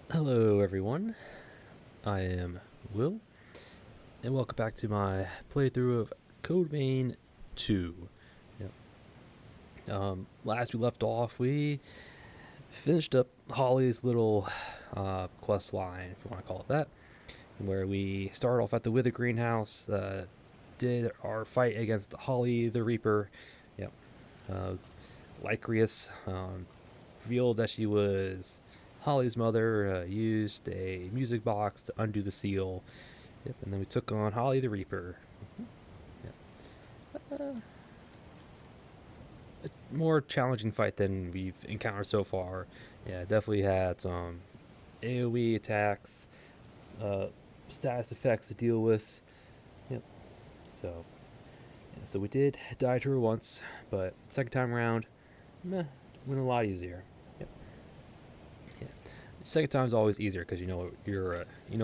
Hello, everyone. I am Will, and welcome back to my playthrough of Code Vein 2. Yep. Last we left off, we finished up Holly's little quest line, if you want to call it that, where we started off at the Wither Greenhouse, did our fight against Holly the Reaper. Yep. Uh, Lycrius revealed that she was Holly's mother, used a music box to undo the seal. Yep, and then we took on Holly the Reaper. Yep. A more challenging fight than we've encountered so far. Yeah, definitely had some AoE attacks, uh, status effects to deal with. Yep. So, yeah, so we did die to her once, but second time around, went a lot easier. Yep. Yeah. Second time's always easier because you know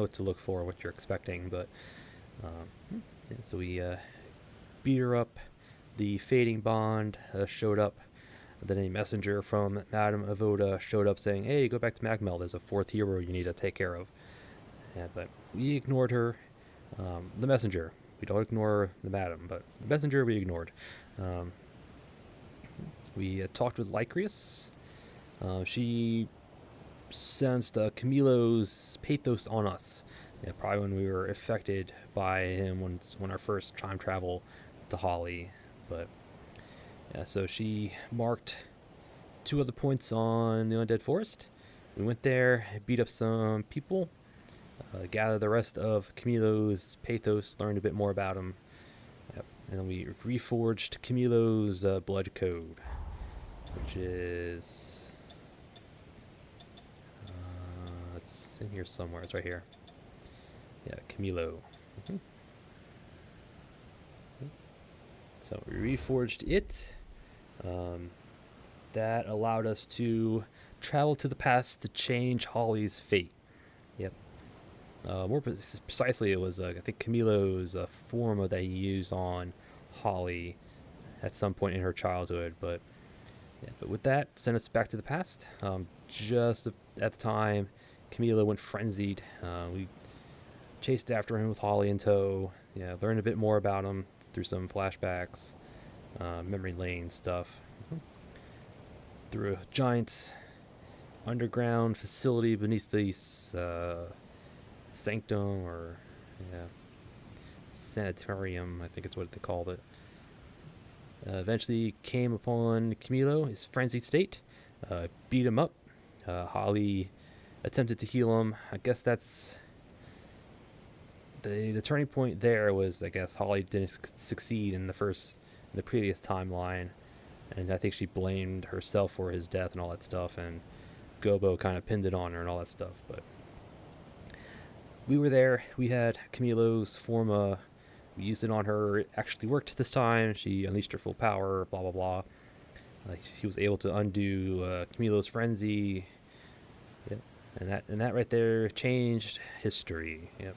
what to look for, what you're expecting. But yeah, so we beat her up. The fading bond showed up. Then a messenger from Madame Avoda showed up saying, "Hey, go back to Magmell. There's a fourth hero you need to take care of." Yeah, but we ignored her. The messenger. We don't ignore the madam, but the messenger we ignored. Um, we talked with Lycrius. She sensed Camilo's pathos on us. Yeah, probably when we were affected by him when our first time travel to Holly. But yeah, so she marked two other points on the Undead Forest. We went there, beat up some people, gathered the rest of Camilo's pathos, learned a bit more about him. Yep. And then we reforged Camilo's blood code, which is it's in here somewhere. It's right here. Yeah, Camilo. Mhm. So we reforged it. Um, that allowed us to travel to the past to change Holly's fate. Yep. More precisely, it was I think Camilo's form that he used on Holly at some point in her childhood. But yeah, but with that, sent us back to the past. Just at the time, Camilo went frenzied. We chased after him with Holly in tow. Yeah, learned a bit more about him through some flashbacks, memory lane stuff. Through a giant underground facility beneath the sanctum or yeah, sanitarium, I think it's what they called it. Eventually came upon Camilo, his frenzied state, beat him up. Holly attempted to heal him. I guess that's the turning point. There was, I guess, Holly didn't succeed in the previous timeline, and I think she blamed herself for his death and all that stuff, and Gobo kind of pinned it on her and all that stuff. But we were there. We had Camilo's forma. We used it on her. It actually worked this time. She unleashed her full power. Blah blah blah. She was able to undo Camilo's frenzy. Yep. And that right there changed history. Yep.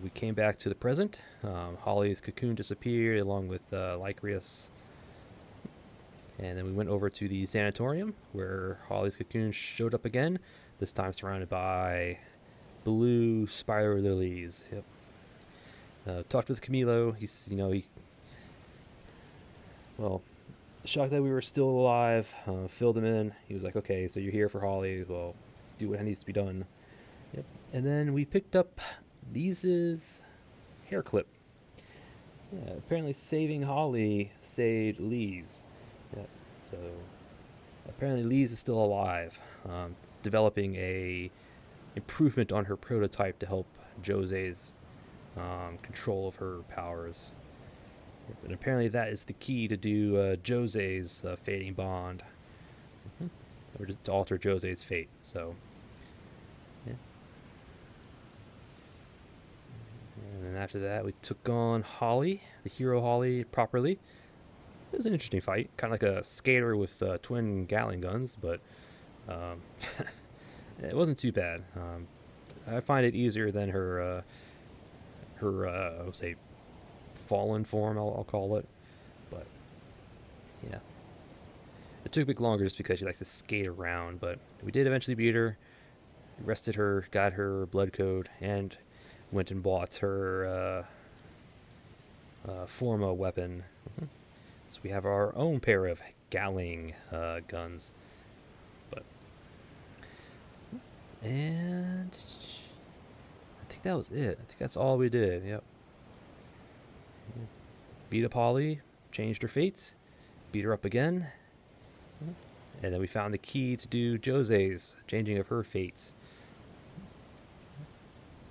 We came back to the present. Holly's cocoon disappeared along with Lycrius. And then we went over to the sanatorium where Holly's cocoon showed up again, this time surrounded by blue spider lilies. Yep. Talked with Camilo. Well, shocked that we were still alive. Filled him in. He was like, okay, so you're here for Holly. Well, do what needs to be done. Yep. And then we picked up Lisa's hair clip. Yeah, apparently saving Holly saved Lise. Yeah, so apparently Lise is still alive, developing a improvement on her prototype to help Jose's control of her powers. And apparently that is the key to do Jose's fading bond, or to alter Jose's fate. So, yeah. And then after that, we took on Holly, the hero Holly, properly. It was an interesting fight, kind of like a skater with twin Gatling guns, but um, it wasn't too bad. I find it easier than her I would say fallen form. I'll call it, but yeah, It took a bit longer just because she likes to skate around, but we did eventually beat her. Rested her, got her blood code, and went and bought her Forma weapon. So we have our own pair of Galling guns. But and I think that was it. I think that's all we did. Yep. Beat up Holly, changed her fates, beat her up again, and then we found the key to do Jose's changing of her fates.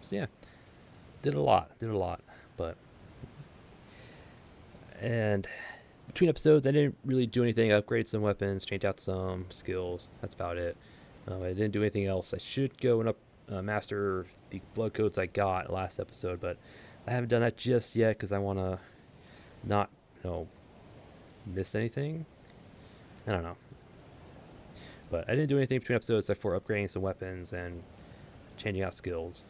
So yeah, did a lot, but and between episodes I didn't really do anything. I upgraded some weapons, changed out some skills. That's about it. I didn't do anything else. I should go and master the blood codes I got last episode, but I haven't done that just yet because I want to not, miss anything. I don't know. But I didn't do anything between episodes except for upgrading some weapons and changing out skills.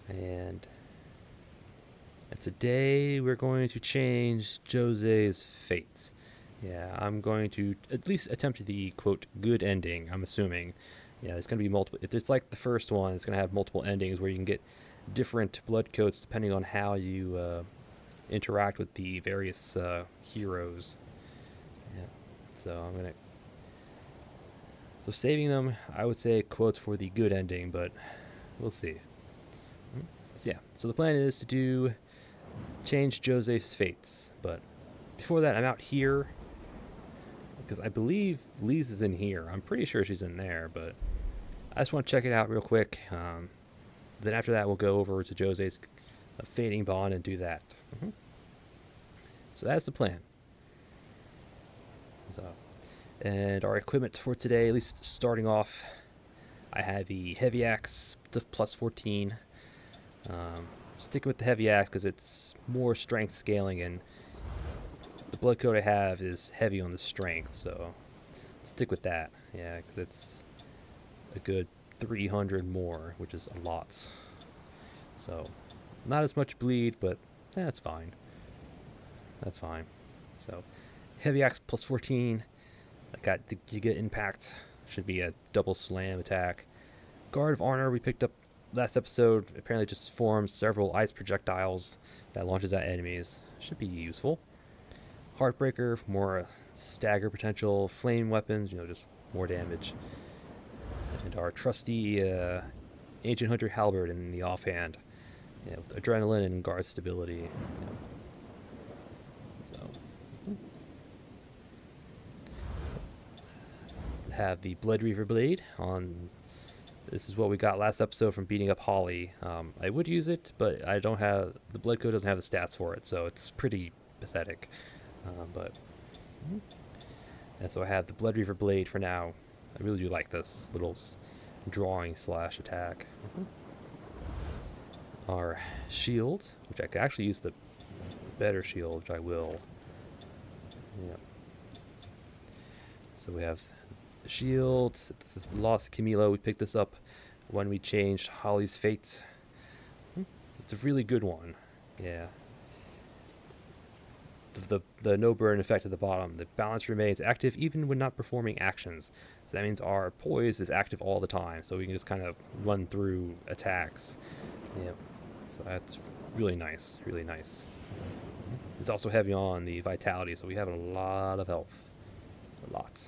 And today we're going to change Jose's fates. Yeah, I'm going to at least attempt the, quote, good ending, I'm assuming. Yeah, there's going to be multiple. If it's like the first one, it's going to have multiple endings where you can get different blood coats depending on how you interact with the various heroes. Yeah, so I'm going to... So saving them, I would say quotes for the good ending, but we'll see. So yeah, so the plan is to change Joseph's fates, but before that I'm out here because I believe Lise is in here. I'm pretty sure she's in there, but I just want to check it out real quick. Then after that we'll go over to Jose's fading bond and do that. So that's the plan. So, and our equipment for today, at least starting off, I have the heavy axe to plus 14. Sticking with the heavy axe because it's more strength scaling, and the blood code I have is heavy on the strength, so stick with that. Yeah, because it's a good 300 more, which is a lot. So not as much bleed, but that's fine. That's fine. So heavy axe plus 14. You get impact. Should be a double slam attack. Guard of Honor we picked up last episode. Apparently just forms several ice projectiles that launches at enemies. Should be useful. Heartbreaker for more stagger potential. Flame weapons, just more damage. And our trusty Ancient Hunter Halberd in the offhand. With adrenaline and guard stability. So have the Blood Reaver Blade on. This is what we got last episode from beating up Holly. I would use it, but I don't have... The blood code doesn't have the stats for it, so it's pretty pathetic. And so I have the Blood Reaver Blade for now. I really do like this little drawing slash attack. Our shield, which I could actually use the better shield, which I will. Yep. So we have the shield. This is Lost Camilo. We picked this up when we changed Holly's fate. It's a really good one. Yeah. The no burn effect at the bottom. The balance remains active even when not performing actions. So that means our poise is active all the time. So we can just kind of run through attacks. Yep. So that's really nice. Really nice. It's also heavy on the vitality, so we have a lot of health. A lot.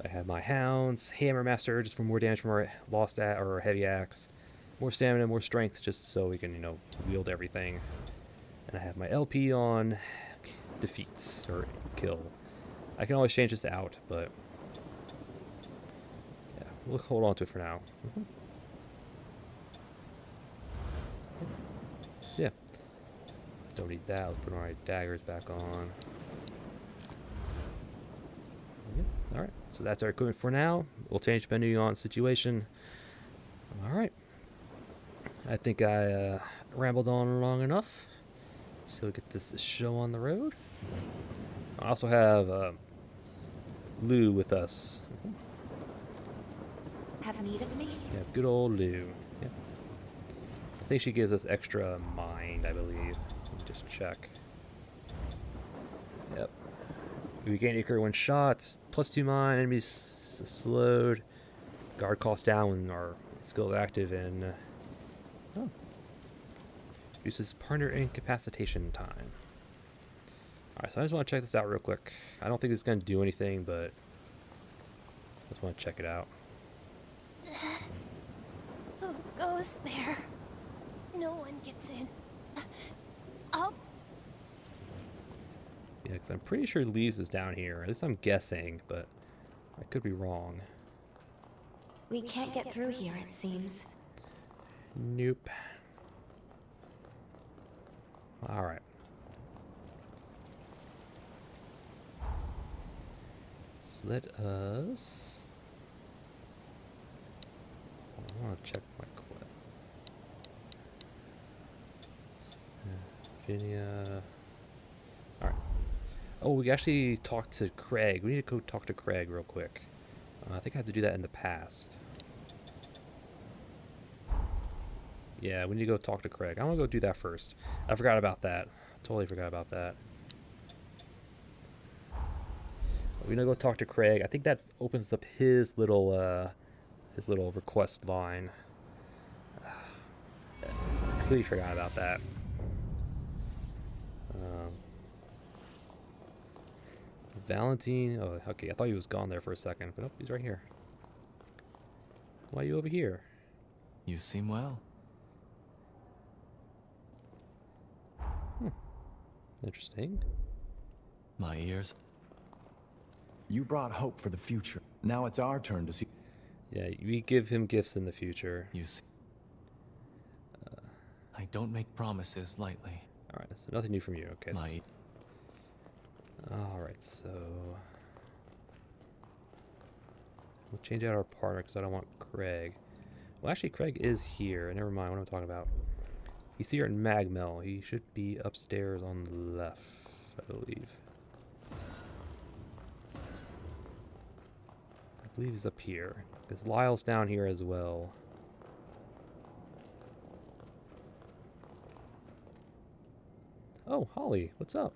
I have my hounds, hammer master just for more damage from our or heavy axe, more stamina, more strength, just so we can wield everything. And I have my LP on defeats or kill. I can always change this out, but yeah, we'll hold on to it for now. Yeah, don't need that. Let's put our daggers back on. Alright, so that's our equipment for now. We'll change depending on situation. Alright. I think I rambled on long enough. So we'll get this show on the road. I also have Lou with us. Have need of me? Yeah, good old Lou. Yep. I think she gives us extra mind, I believe. Let me just check. Yep. We gain acre when shots. +2 mine. Enemies slowed. Guard cost down when our skill is active, and oh, uses partner incapacitation time. Alright, so I just want to check this out real quick. I don't think it's going to do anything, but I just want to check it out. Who goes there? No one gets in. Up. Yeah, because I'm pretty sure Lee's is down here. At least I'm guessing, but I could be wrong. We can't get through here, it seems. Nope. Alright. So let us... I want to check my quest. Virginia... Alright. Oh, we actually talked to Craig. We need to go talk to Craig real quick. I think I had to do that in the past. Yeah, we need to go talk to Craig. I want to go do that first. I forgot about that. Totally forgot about that. We're gonna go talk to Craig. I think that opens up his little request line. Completely forgot about that. Valentine. Oh, okay. I thought he was gone there for a second, but nope, he's right here. Why are you over here? You seem well. Interesting. My ears. You brought hope for the future. Now it's our turn to see. Yeah, we give him gifts in the future. You see. I don't make promises lightly. All right, so nothing new from you. Okay. My. All right, so we'll change out our partner because I don't want Craig. Well, actually, Craig is here. Never mind. What am I talking about? He's here in Magmell. He should be upstairs on the left, I believe. I believe he's up here because Lyle's down here as well. Oh, Holly, what's up?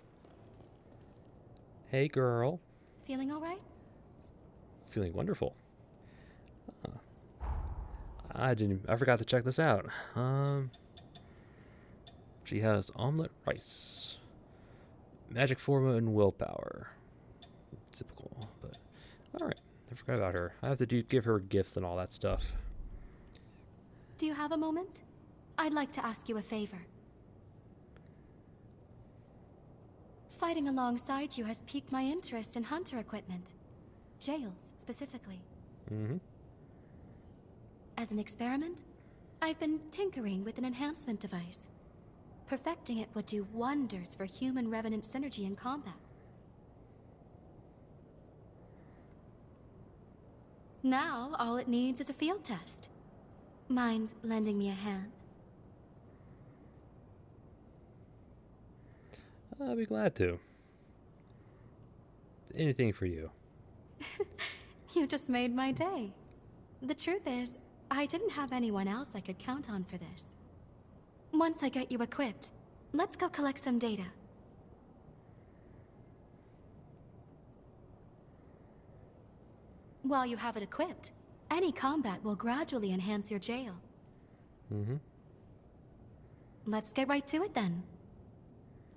Hey, girl. Feeling all right? Feeling wonderful. I forgot to check this out. She has omelet rice, magic formula, and willpower. Typical, but all right. I forgot about her. I have to give her gifts and all that stuff. Do you have a moment? I'd like to ask you a favor. Fighting alongside you has piqued my interest in hunter equipment. Jails, specifically. Mm-hmm. As an experiment, I've been tinkering with an enhancement device. Perfecting it would do wonders for human-revenant synergy in combat. Now, all it needs is a field test. Mind lending me a hand? I'll be glad to. Anything for you. You just made my day. The truth is, I didn't have anyone else I could count on for this. Once I get you equipped, let's go collect some data. While you have it equipped, any combat will gradually enhance your jail. Mm-hmm. Let's get right to it then.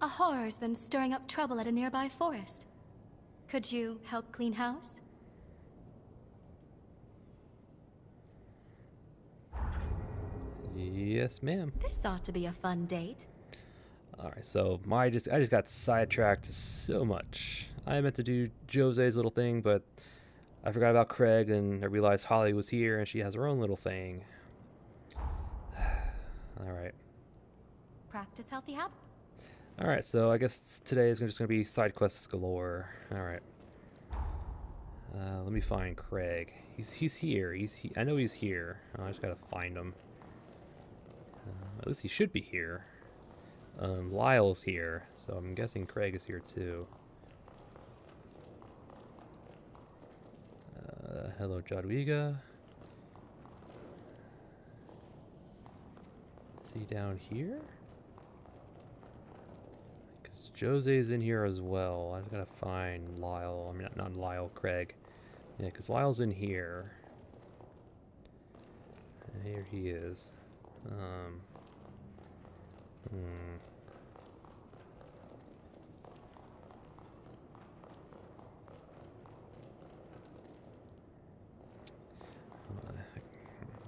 A horror's been stirring up trouble at a nearby forest. Could you help clean house? Yes, ma'am. This ought to be a fun date. All right, so I just got sidetracked so much. I meant to do Jose's little thing, but I forgot about Craig, and I realized Holly was here, and she has her own little thing. All right. Practice healthy habits. All right, so I guess today is just going to be side quests galore. All right. Let me find Craig. He's here. I know he's here. I just gotta find him. At least he should be here. Lyle's here, so I'm guessing Craig is here too. Hello, Jadwiga. Is he down here? Jose's in here as well. I just gotta find Lyle. I mean, not Lyle, Craig. Yeah, because Lyle's in here. And here he is. Hmm.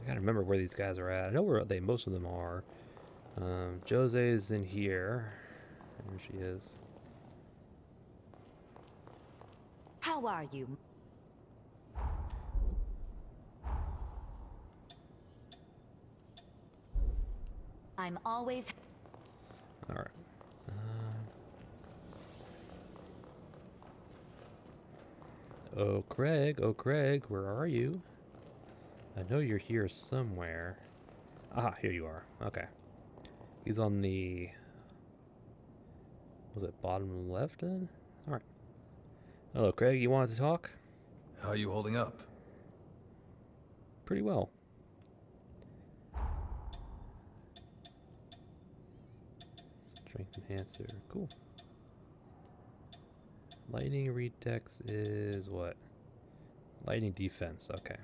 I gotta remember where these guys are at. I know where most of them are. Jose's in here. There she is. How are you? I'm always... Alright. Oh, Craig, where are you? I know you're here somewhere. Ah, here you are. Okay. He's on the... Was it bottom left then? Alright. Hello, Craig, you wanted to talk? How are you holding up? Pretty well. Strength enhancer. Cool. Lightning redex is what? Lightning defense. Okay.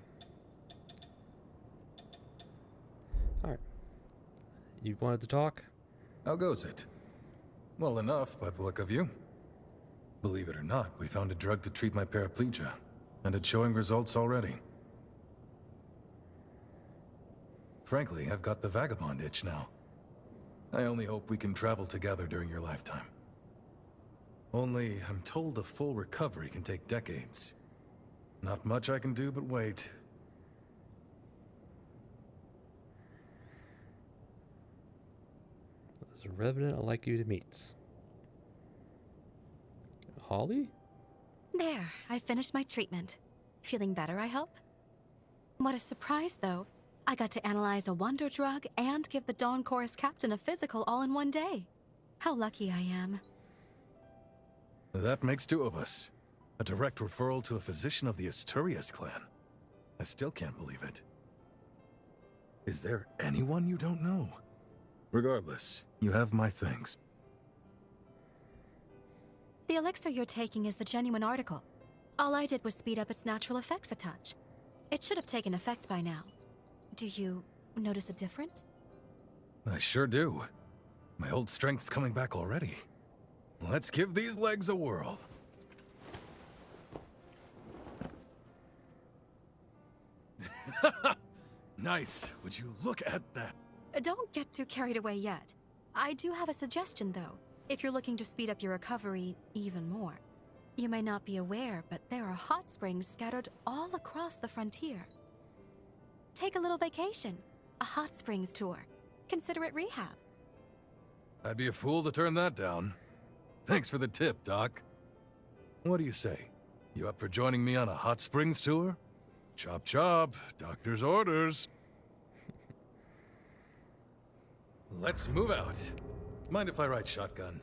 Alright. You wanted to talk? How goes it? Well enough, by the look of you. Believe it or not, we found a drug to treat my paraplegia, and it's showing results already. Frankly, I've got the vagabond itch now. I only hope we can travel together during your lifetime. Only, I'm told a full recovery can take decades. Not much I can do but wait. There's a revenant I'd like you to meet. Holly? There, I finished my treatment. Feeling better, I hope? What a surprise, though. I got to analyze a wonder drug and give the Dawn Chorus captain a physical all in one day. How lucky I am. That makes two of us. A direct referral to a physician of the Asturias clan. I still can't believe it. Is there anyone you don't know? Regardless, you have my thanks. The elixir you're taking is the genuine article. All I did was speed up its natural effects a touch. It should have taken effect by now. Do you notice a difference? I sure do. My old strength's coming back already. Let's give these legs a whirl. Nice. Would you look at that? Don't get too carried away yet. I do have a suggestion, though, if you're looking to speed up your recovery even more. You may not be aware, but there are hot springs scattered all across the frontier. Take a little vacation, a hot springs tour. Consider it rehab. I'd be a fool to turn that down. Thanks for the tip, Doc. What do you say? You up for joining me on a hot springs tour? Chop chop, doctor's orders. Let's move out. Mind if I ride shotgun?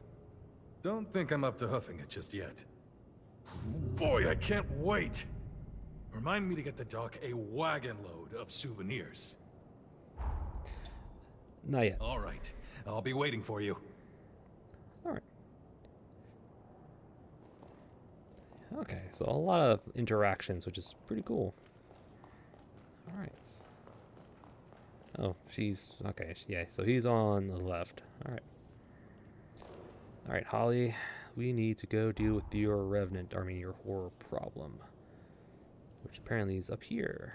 Don't think I'm up to hoofing it just yet. Boy, I can't wait! Remind me to get the doc a wagon load of souvenirs. Not yet. All right, I'll be waiting for you. Alright. Okay, so a lot of interactions, which is pretty cool. Alright. Oh, she's... Okay, yeah, so he's on the left. Alright. Alright, Holly, we need to go deal with your revenant, I mean your horror problem. Which apparently is up here.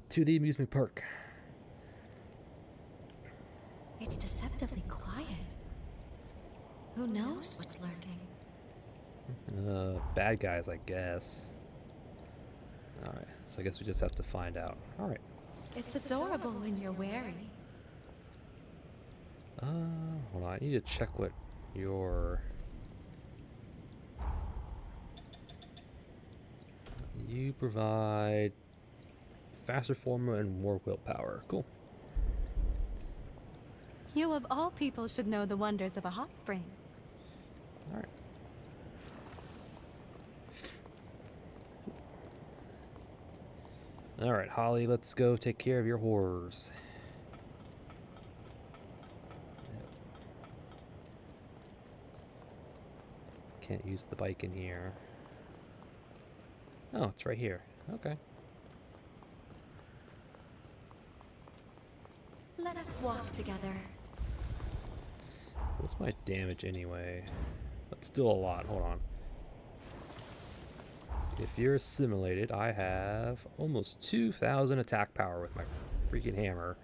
To the amusement park. It's deceptively quiet. Who knows what's lurking? Bad guys, I guess. Alright, so I guess we just have to find out. Alright. It's adorable when you're wary. Hold on, I need to check what your... You provide faster forma and more willpower. Cool. You of all people should know the wonders of a hot spring. Alright. Alright, Holly, let's go take care of your horrors. can't use the bike in here. Oh, it's right here. Okay. Let us walk together. What's my damage anyway? That's still a lot. Hold on. If you're assimilated, I have almost 2,000 attack power with my freaking hammer.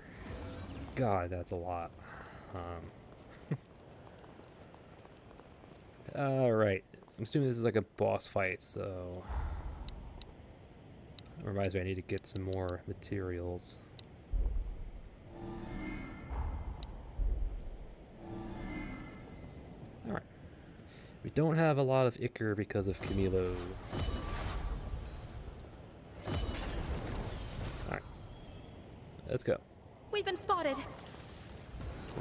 God, that's a lot. Alright. I'm assuming this is like a boss fight, so... It reminds me I need to get some more materials. Alright. We don't have a lot of ichor because of Camilo. Alright. Let's go. We've been spotted.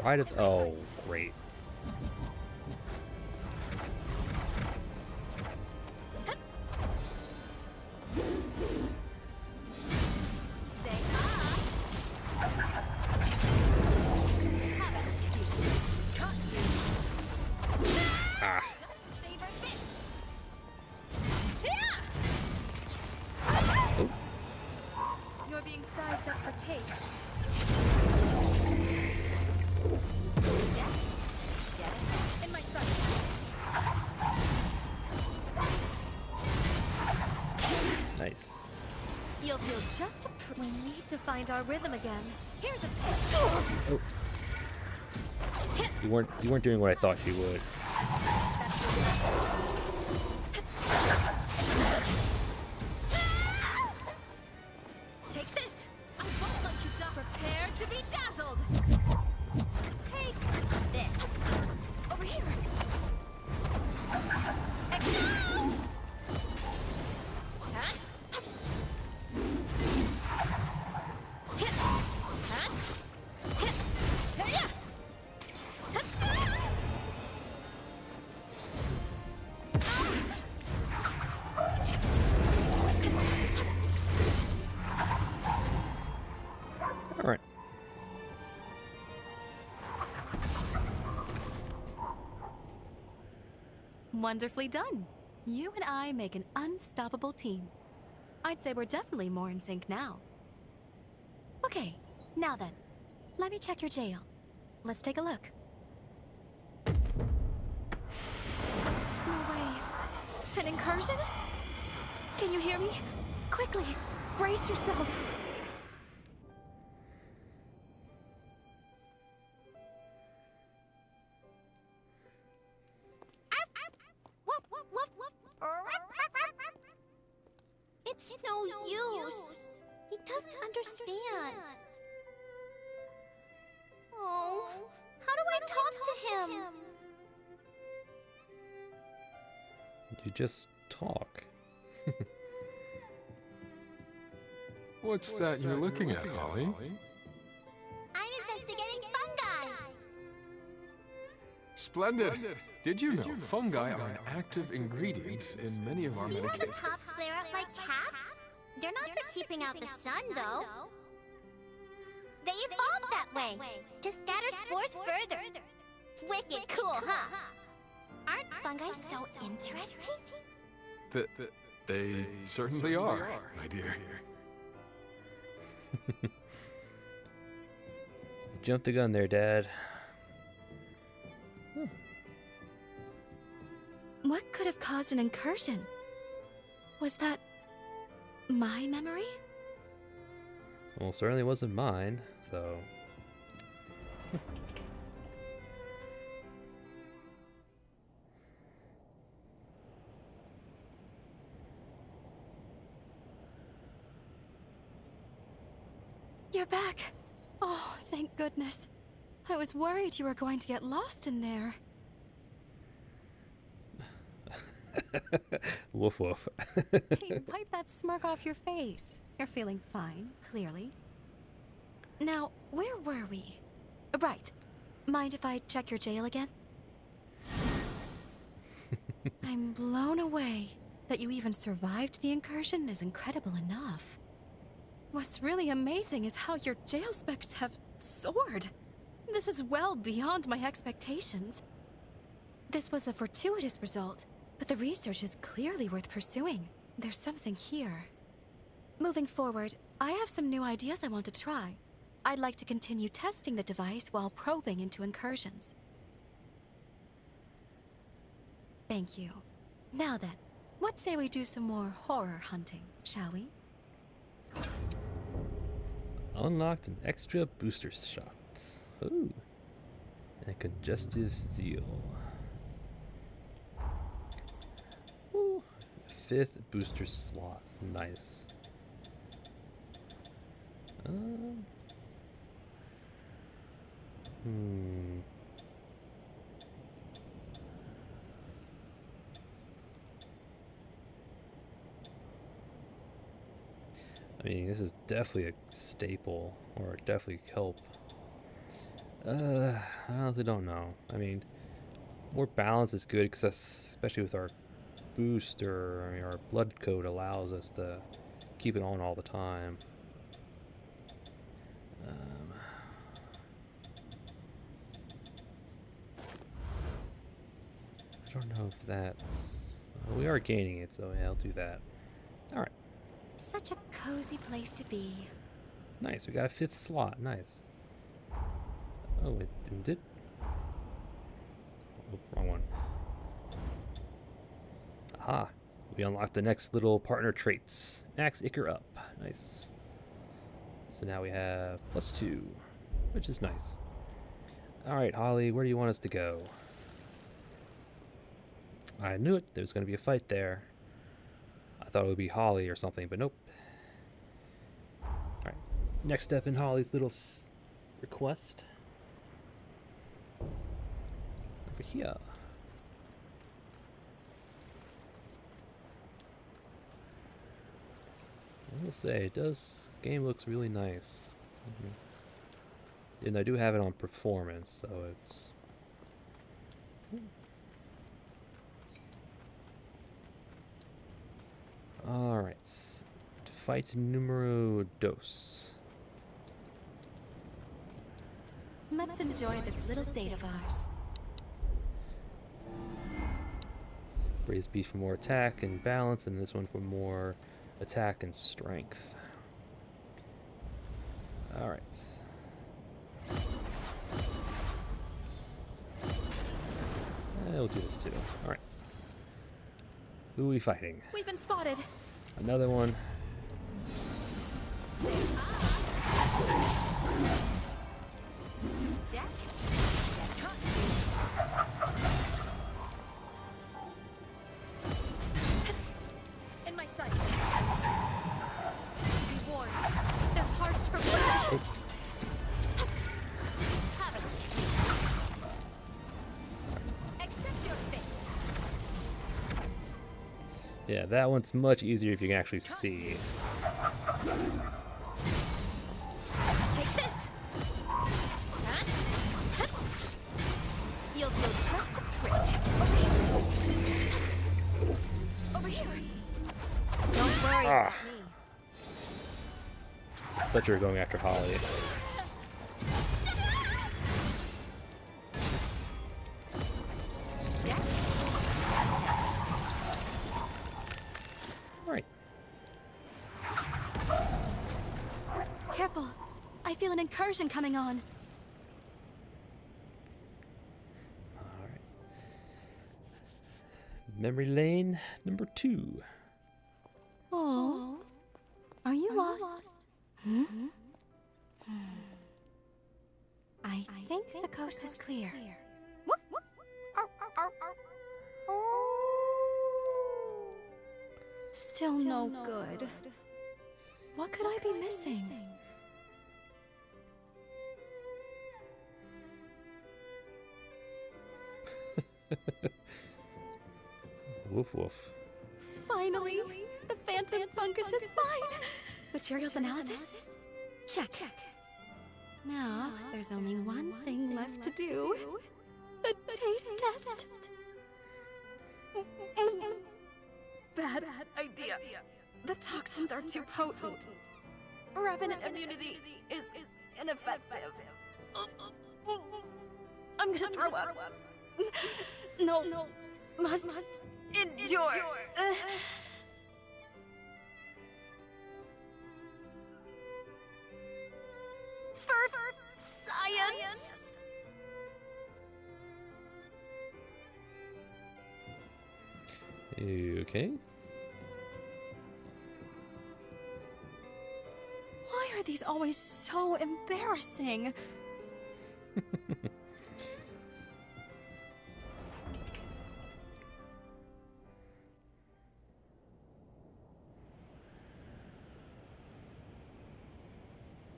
Right at... Oh, great. You're being sized up for taste. Death in my sights. Nice. You'll feel just we need to find our rhythm again. Here's a tip. Oh. You weren't doing what I thought you would. That's your last. Take this. I won't let you die. Prepare to be dazzled. Take this. Over here. Explode. Alright. Wonderfully done. You and I make an unstoppable team. I'd say we're definitely more in sync now. Okay, now then, let me check your jail. Let's take a look. No way. An incursion? Can you hear me? Quickly, brace yourself. It's no use. He doesn't understand. Oh, how do I talk to him? You just talk. What's that you're looking at, Holly? I'm investigating fungi. Splendid! Did you know fungi are an active ingredient in many of our See how the medications? tops flare out like caps? They're not for keeping out the sun, though. They evolved that way, to scatter spores further. Wicked cool, huh? Aren't fungi so interesting? They certainly are, my dear. Jumped the gun there, Dad. What could have caused an incursion? Was that my memory? Well, certainly wasn't mine, so... You're back. Oh, thank goodness. I was worried you were going to get lost in there. Woof woof. Hey, wipe that smirk off your face. You're feeling fine, clearly. Now, where were we? Right. Mind if I check your jail again? I'm blown away. That you even survived the incursion is incredible enough. What's really amazing is how your jail specs have soared. This is well beyond my expectations. This was a fortuitous result, But the research is clearly worth pursuing. There's something here. Moving forward, I have some new ideas I want to try. I'd like to continue testing the device while probing into incursions. Thank you. Now then, what say we do some more horror hunting, shall we? Unlocked an extra booster shots. Ooh. And a congestive seal. Ooh. 5th booster slot. Nice. I mean, this is definitely a staple, or definitely help. I honestly don't know. I mean, more balance is good, because especially with our booster, I mean, our blood code allows us to keep it on all the time. I don't know if that's... Well, we are gaining it, so yeah, I'll do that. Alright. Such a cozy place to be. Nice, we got a 5th slot. Nice. Oh, it didn't it? Oh, wrong one. Aha! We unlocked the next little partner traits. Max Icker up. Nice. So now we have +2, which is nice. Alright, Holly, where do you want us to go? I knew it. There's going to be a fight there. I thought it would be Holly or something, but nope. Alright. Next step in Holly's little request. Over here. I will say, game looks really nice. And I do have it on performance, so it's... Alright. Fight numero dos. Let's enjoy this little date of ours. Braised beef for more attack and balance, and this one for more attack and strength. Alright. We'll do this too. Alright. Who are we fighting? We've been spotted. Another one. Deck. In my sights. Be warned. They're parched for blood. Have a seat. Accept your fate. Yeah, that one's much easier if you can actually see. Take this. You'll feel just a prick. Over here. Don't worry about me. Thought you were going after Holly. Right. Careful. I feel an incursion coming on. Alright. Memory lane number 2. Oh. Are you lost? Hmm? I think the coast is clear. Woof, woof. Arr, arr, arr. Still no good. What could I be missing? Woof woof. Finally, the phantom fungus is mine. Materials analysis? Check. Now, there's only one thing left to do. The taste test. Bad idea. The toxins are too potent. Revenant immunity is ineffective. I'm gonna throw up. No, must Endure. For science. Okay. Why are these always so embarrassing?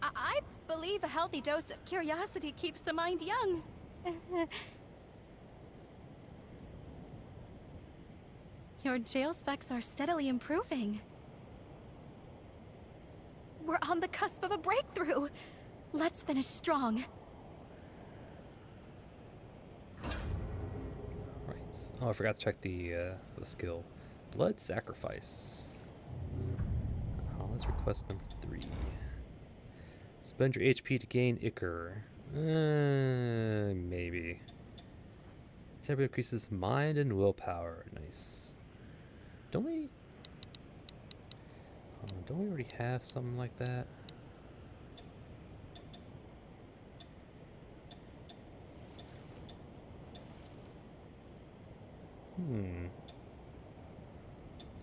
I believe a healthy dose of curiosity keeps the mind young. Your jail specs are steadily improving. We're on the cusp of a breakthrough. Let's finish strong. Right. Oh, I forgot to check the skill. Blood sacrifice. Oh, let's request number 3. Spend your HP to gain Ichor. Maybe. Temporarily increases mind and willpower. Nice. Don't we already have something like that?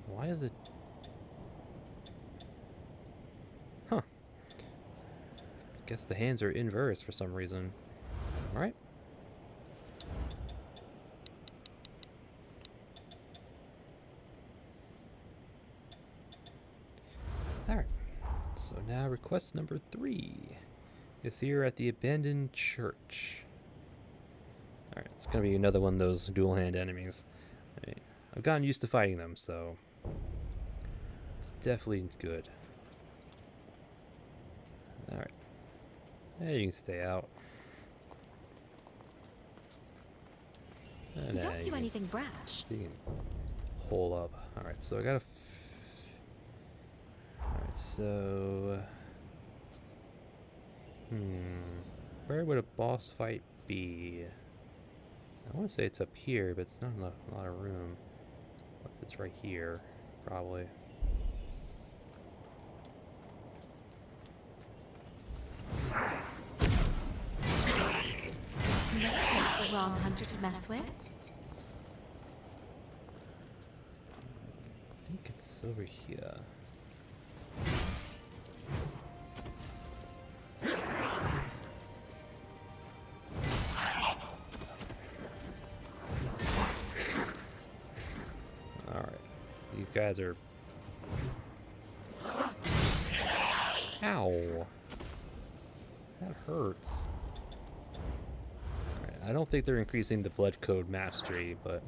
Why is it? Huh. Guess the hands are inverse for some reason. Alright. Alright. So now request number 3 is here at the abandoned church. Alright, it's gonna be another one of those dual hand enemies. I've gotten used to fighting them, so it's definitely good. Alright. Yeah, you can stay out. And Don't do anything brash. you can hole up. Alright, so I gotta... Alright, so... Where would a boss fight be? I want to say it's up here, but it's not a lot of room. It's right here, probably. Not the wrong hunter to mess with. I think it's over here. Alright. These guys are... Ow! That hurts. Alright, I don't think they're increasing the blood code mastery, but...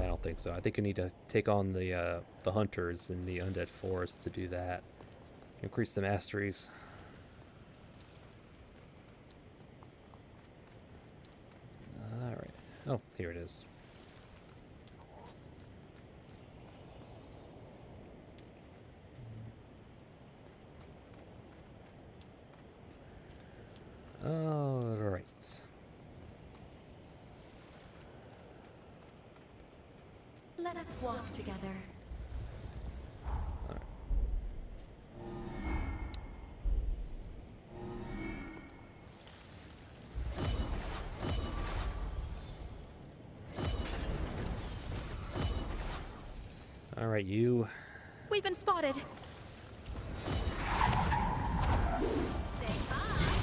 I don't think so. I think you need to take on the hunters in the undead forest to do that. Increase the masteries. Alright. Oh, here it is. Alright. Let us walk together. Alright, you. We've been spotted. Say hi.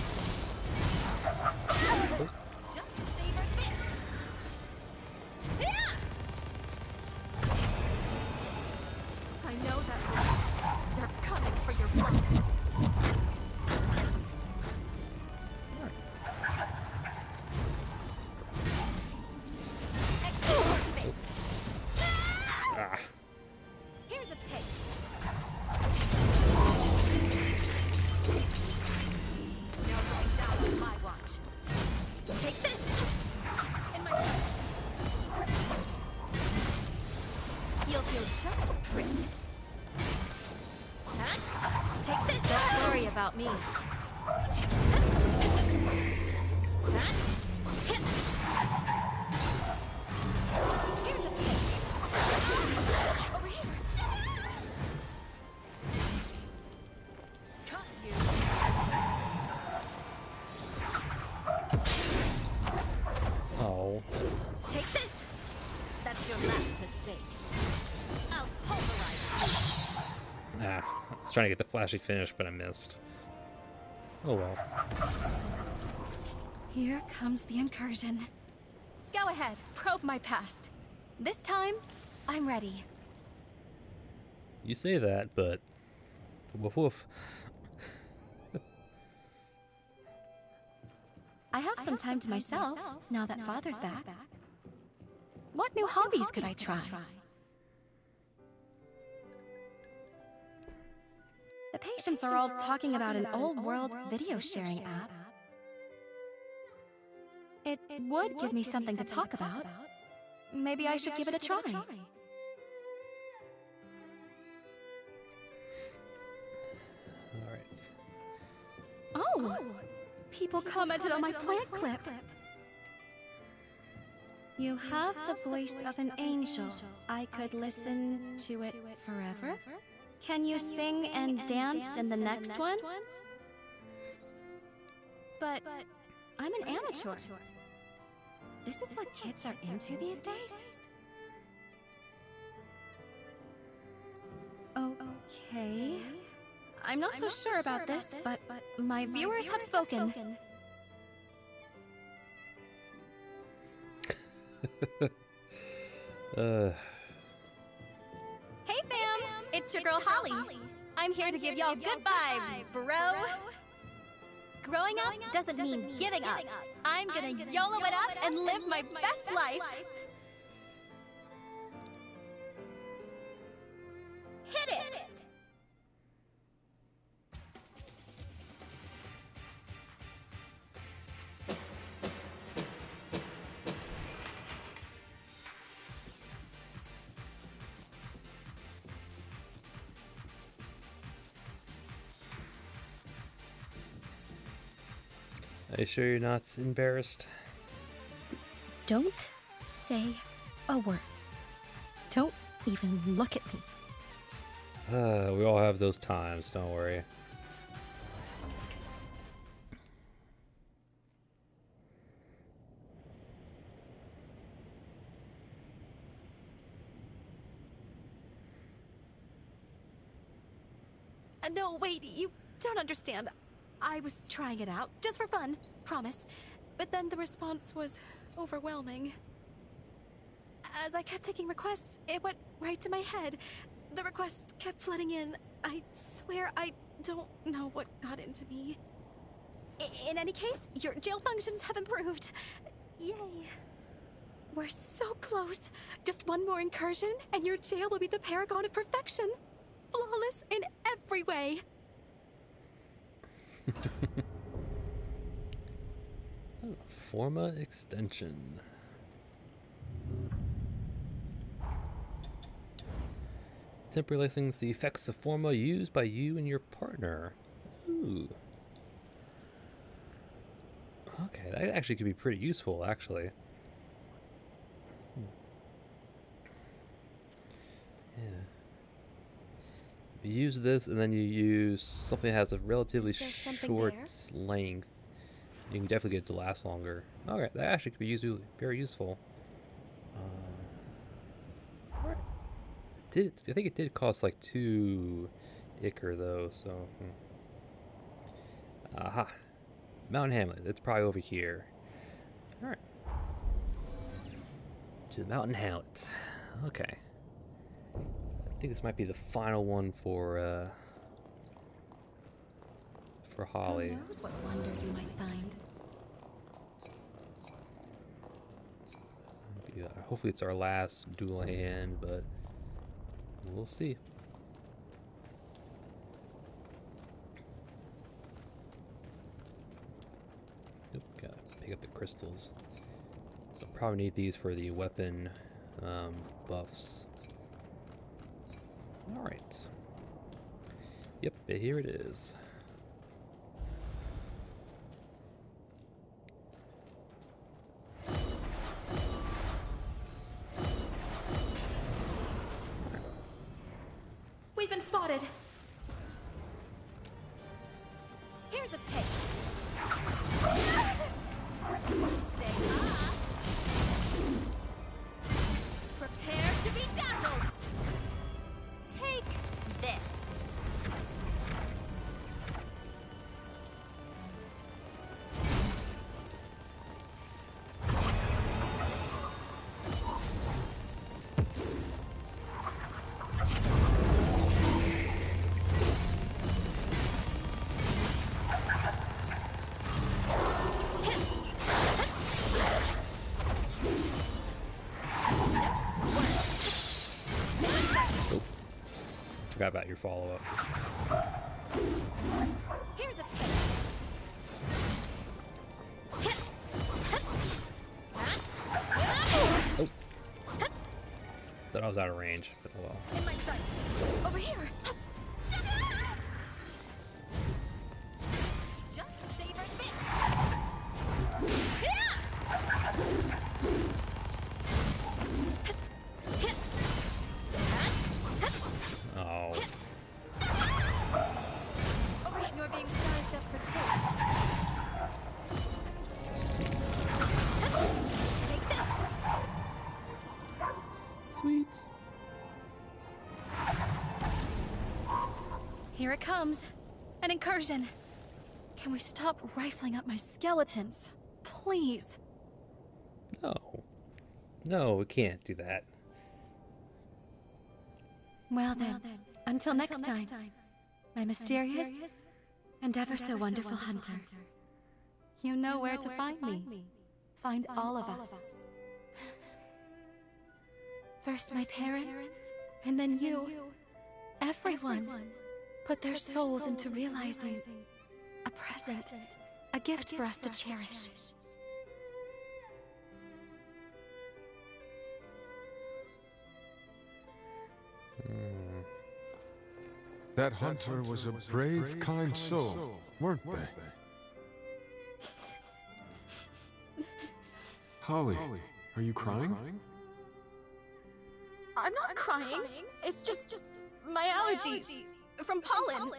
Just savor this. I know that they're coming for your blood. Ah. Here's a taste. No going down on my watch. Take this. In my sights. You'll feel just a prick. Huh? Take this. Don't worry about me. Here's a taste. Over here. Got you. Oh. Take this. That's your last mistake. I'll pulverize you. Ah, I was trying to get the flashy finish, but I missed. Oh well. Here comes the incursion. Go ahead, probe my past. This time, I'm ready. You say that, but woof woof. I have some time to myself now that Father's back. What new hobbies could I try? The patients are all talking about an old-world video sharing app. It would give me something to talk about. Maybe I should give it a try. Alright. Oh! People commented on my plant clip. You have the voice of an angel. I could listen to it forever. Can you sing and dance in the next one? But I'm an amateur. This is what kids are into these days? Okay. I'm not so sure about this, but my viewers have spoken. Hey fam, it's your girl Holly. I'm here to give y'all good vibes, bro. Growing up doesn't mean giving up. I'm gonna YOLO it up and live my best life. Hit it! Are you sure you're not embarrassed? Don't say a word. Don't even look at me. We all have those times, don't worry. No, wait, you don't understand. I was trying it out, just for fun, promise. But then the response was overwhelming. As I kept taking requests, it went right to my head. The requests kept flooding in. I swear I don't know what got into me. In any case, your jail functions have improved. Yay. We're so close. Just one more incursion, and your jail will be the paragon of perfection. Flawless in every way. Oh, Forma extension. Temporarily lessens the effects of Forma used by you and your partner. Ooh. Okay, that actually could be pretty useful, actually. Yeah. You use this, and then you use something that has a relatively short length. You can definitely get it to last longer. Okay, that actually could be very useful. Alright. I think it did cost like 2 Ichor though, so. Aha. Mountain Hamlet. It's probably over here. Alright. To the Mountain Hamlet. Okay. I think this might be the final one for Holly. Who knows what wonders we might find? Hopefully it's our last dual hand, but we'll see. Nope, gotta pick up the crystals. I'll probably need these for the weapon buffs. Alright. Yep, here it is. We've been spotted. Here's a taste. Say ah. Prepare to be dazzled. Take this. Forgot about your follow-up. Here's a taste. Oh. Thought I was out of range, but oh well. In my sights. Over here. Just savor this. Oh. Oh, you're being sized up for taste. Take this. Sweet. Here it comes. An incursion. Can we stop rifling up my skeletons? Please. No. No, we can't do that. Well then, until next time, my mysterious and ever so wonderful hunter. You know where to find me. Find all of us. First my parents, and then you. Everyone put their souls into realizing a present, a gift for us to cherish. That hunter was a brave, kind soul, weren't they? Holly, are you crying? I'm not crying. It's just my allergies from pollen.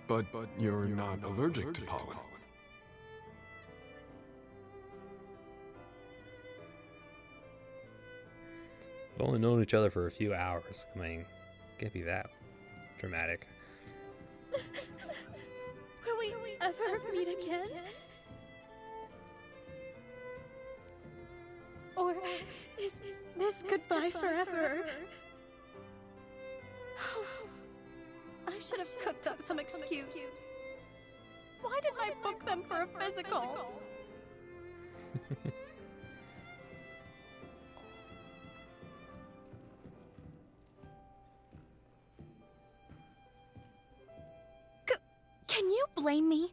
But you're not allergic to pollen. We've only known each other for a few hours. I mean, can't be that dramatic. Will we ever meet again? Or is this goodbye forever? I should have cooked up some excuse. Why didn't I book them for a physical? Can you blame me?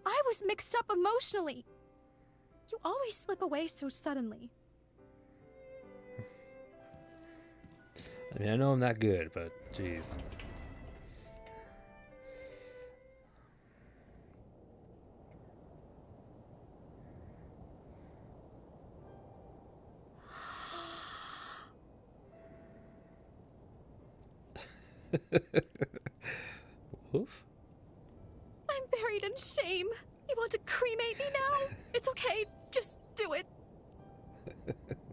I was mixed up emotionally. You always slip away so suddenly. I mean, I know I'm not good, but jeez. Oof. I'm buried in shame. You want to cremate me now? It's okay. Just do it.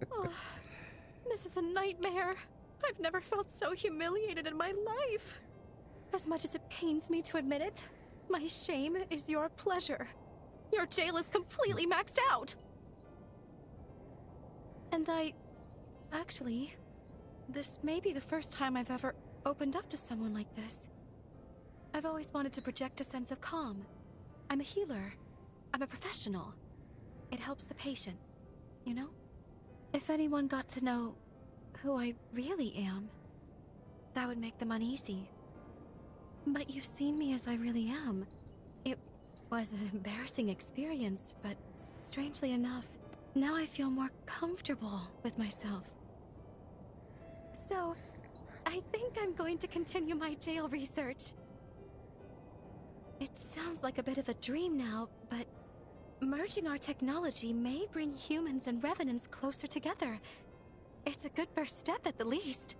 Oh, this is a nightmare. I've never felt so humiliated in my life. As much as it pains me to admit it, my shame is your pleasure. Your jail is completely maxed out. And actually, this may be the first time I've ever opened up to someone like this. I've always wanted to project a sense of calm. I'm a healer. I'm a professional. It helps the patient, you know? If anyone got to know who I really am, that would make them uneasy. But you've seen me as I really am. It was an embarrassing experience, but strangely enough, now I feel more comfortable with myself. So, I think I'm going to continue my jail research. It sounds like a bit of a dream now, but merging our technology may bring humans and revenants closer together. It's a good first step at the least.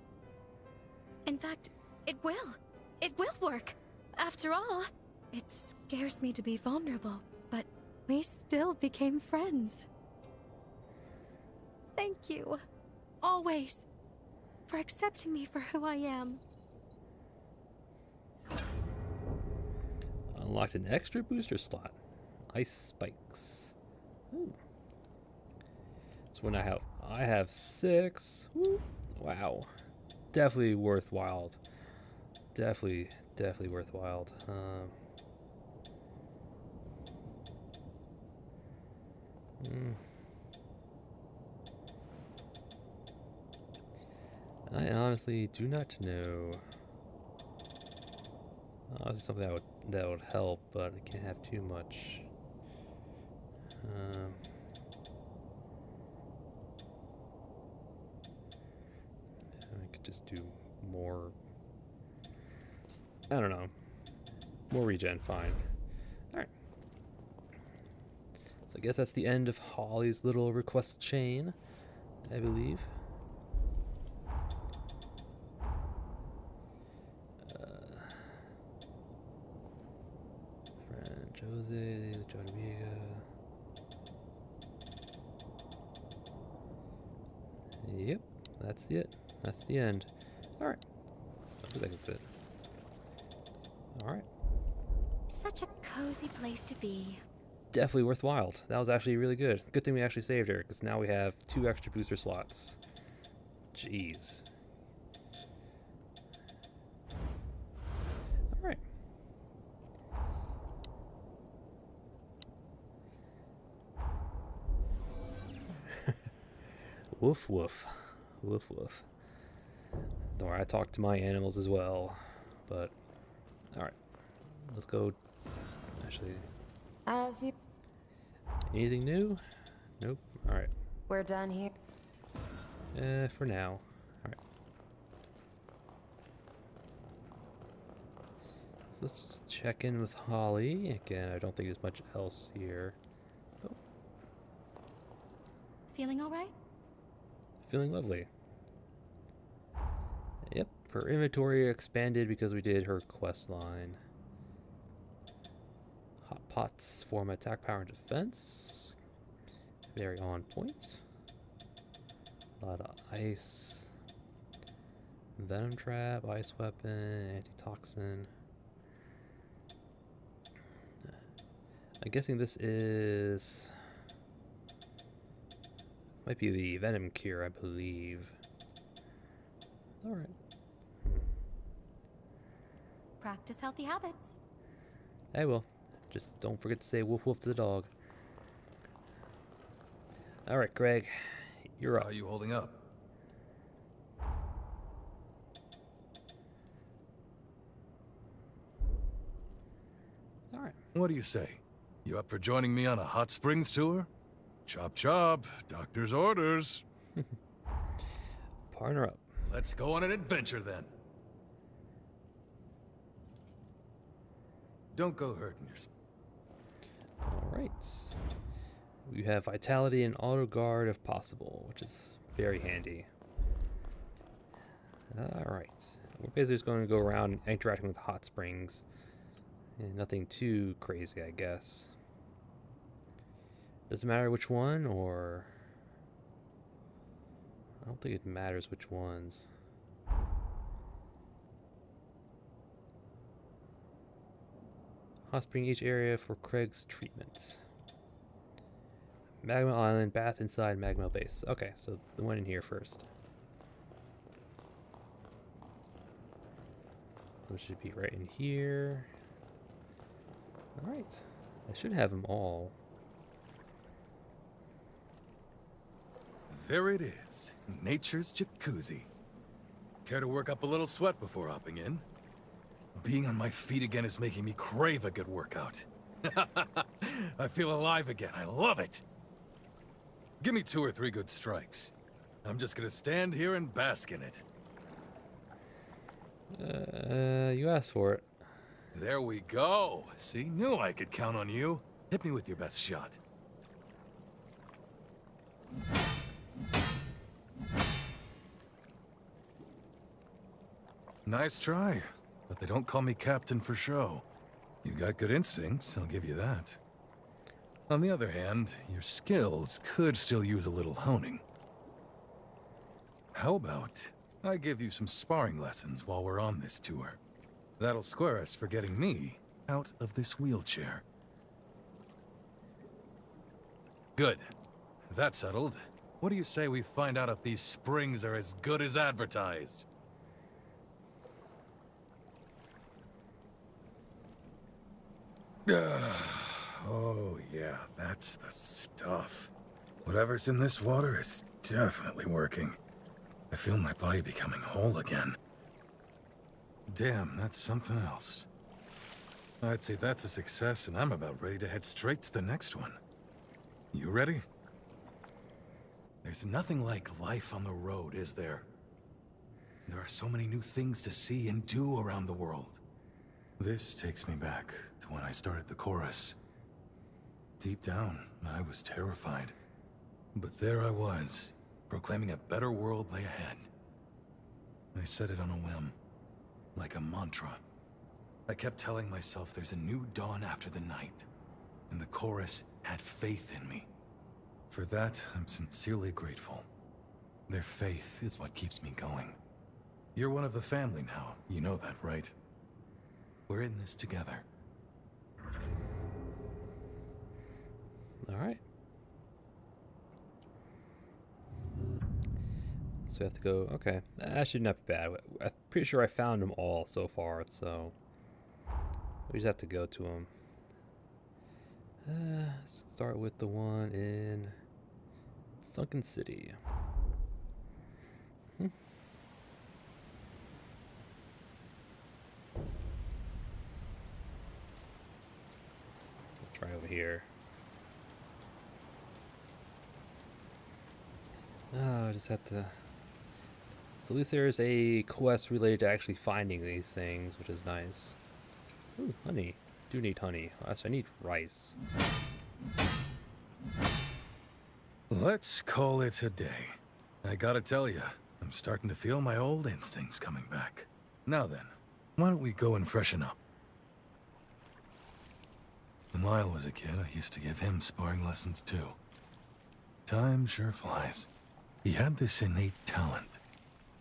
In fact, it will. It will work. After all, it scares me to be vulnerable, but we still became friends. Thank you, always, for accepting me for who I am. Unlocked an extra booster slot. Ice spikes. Ooh. So when I have 6. Woo. Wow. Definitely worthwhile. Definitely worthwhile. I honestly do not know. Obviously something that would help, but I can't have too much. I could just do more. I don't know. More regen, fine. Alright. So I guess that's the end of Holly's little request chain, I believe. Friend Jose, Jodamiga. Yep, that's it. That's the end. Alright. I think that's it. Alright. Such a cozy place to be. Definitely worthwhile. That was actually really good. Good thing we actually saved her, because now we have 2 extra booster slots. Jeez. Alright. Woof woof. Woof woof. Don't worry, I talk to my animals as well. But, alright. Let's go. Actually, As you... anything new? Nope. Alright. We're done here. For now. Alright. So let's check in with Holly. Again, I don't think there's much else here. Oh, Feeling all right? feeling lovely. Yep, her inventory expanded because we did her quest line. Hot pots form attack, power, and defense. Very on point. A lot of ice. Venom trap, ice weapon, antitoxin. I'm guessing this is... might be the venom cure, I believe. Alright. Practice healthy habits. I will. Just don't forget to say woof woof to the dog. Alright, Greg. You're up. How are you holding up? Alright. What do you say? You up for joining me on a hot springs tour? Chop chop, doctor's orders. Partner up. Let's go on an adventure then. Don't go hurting yourself. Alright. We have vitality and auto guard if possible, which is very handy. Alright. We're basically just going to go around interacting with hot springs. And nothing too crazy, I guess. Does it matter which one, or... I don't think it matters which ones. Hot spring each area for Craig's treatment. Magma Island, bath inside Magma base. Okay, so the one in here first. Which should be right in here. Alright. I should have them all. There it is. Nature's jacuzzi. Care to work up a little sweat before hopping in? Being on my feet again is making me crave a good workout. I feel alive again. I love it. Give me 2 or 3 good strikes. I'm just gonna stand here and bask in it. You asked for it. There we go. See, knew I could count on you. Hit me with your best shot. Nice try, but they don't call me captain for show. You got good instincts, I'll give you that. On the other hand, your skills could still use a little honing. How about I give you some sparring lessons while we're on this tour? That'll square us for getting me out of this wheelchair. Good. That's settled. What do you say we find out if these springs are as good as advertised? Oh yeah, that's the stuff. Whatever's in this water is definitely working. I feel my body becoming whole again. Damn, that's something else. I'd say that's a success, and I'm about ready to head straight to the next one. You ready? There's nothing like life on the road, is there? There are so many new things to see and do around the world. This takes me back to when I started the chorus. Deep down, I was terrified. But there I was, proclaiming a better world lay ahead. I said it on a whim, like a mantra. I kept telling myself there's a new dawn after the night, and the chorus had faith in me. For that, I'm sincerely grateful. Their faith is what keeps me going. You're one of the family now, you know that, right? We're in this together. All right. So we have to go. Okay, that should not be bad. I'm pretty sure I found them all so far, so we just have to go to them. Let's start with the one in Sunken City. Try over here. Oh, I just have to. So at least there's a quest related to actually finding these things, which is nice. Ooh, honey. Do need honey. So I need rice. Let's call it a day. I gotta tell you, I'm starting to feel my old instincts coming back. Now then, why don't we go and freshen up? When Lyle was a kid, I used to give him sparring lessons too. Time sure flies. He had this innate talent,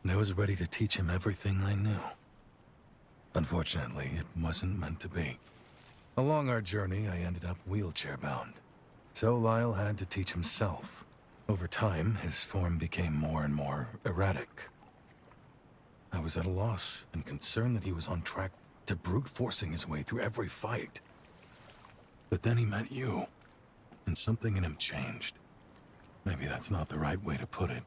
and I was ready to teach him everything I knew. Unfortunately, it wasn't meant to be. Along our journey, I ended up wheelchair-bound. So Lyle had to teach himself. Over time, his form became more and more erratic. I was at a loss and concerned that he was on track to brute forcing his way through every fight. But then he met you, and something in him changed. Maybe that's not the right way to put it.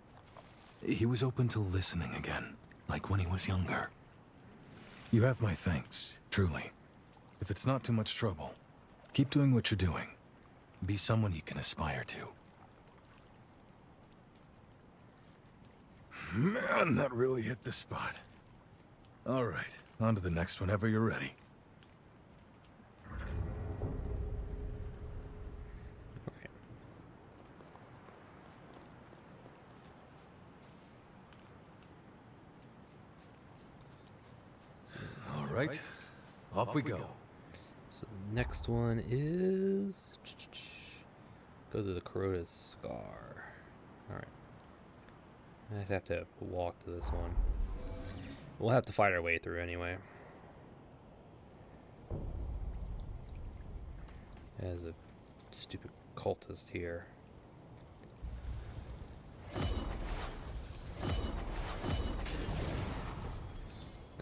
He was open to listening again, like when he was younger. You have my thanks, truly. If it's not too much trouble, keep doing what you're doing. Be someone you can aspire to. Man, that really hit the spot. All right, on to the next whenever you're ready. All right, off we go. So the next one is go to the corroded scar. All right. I'd have to walk to this one. We'll have to fight our way through anyway. There's a stupid cultist here.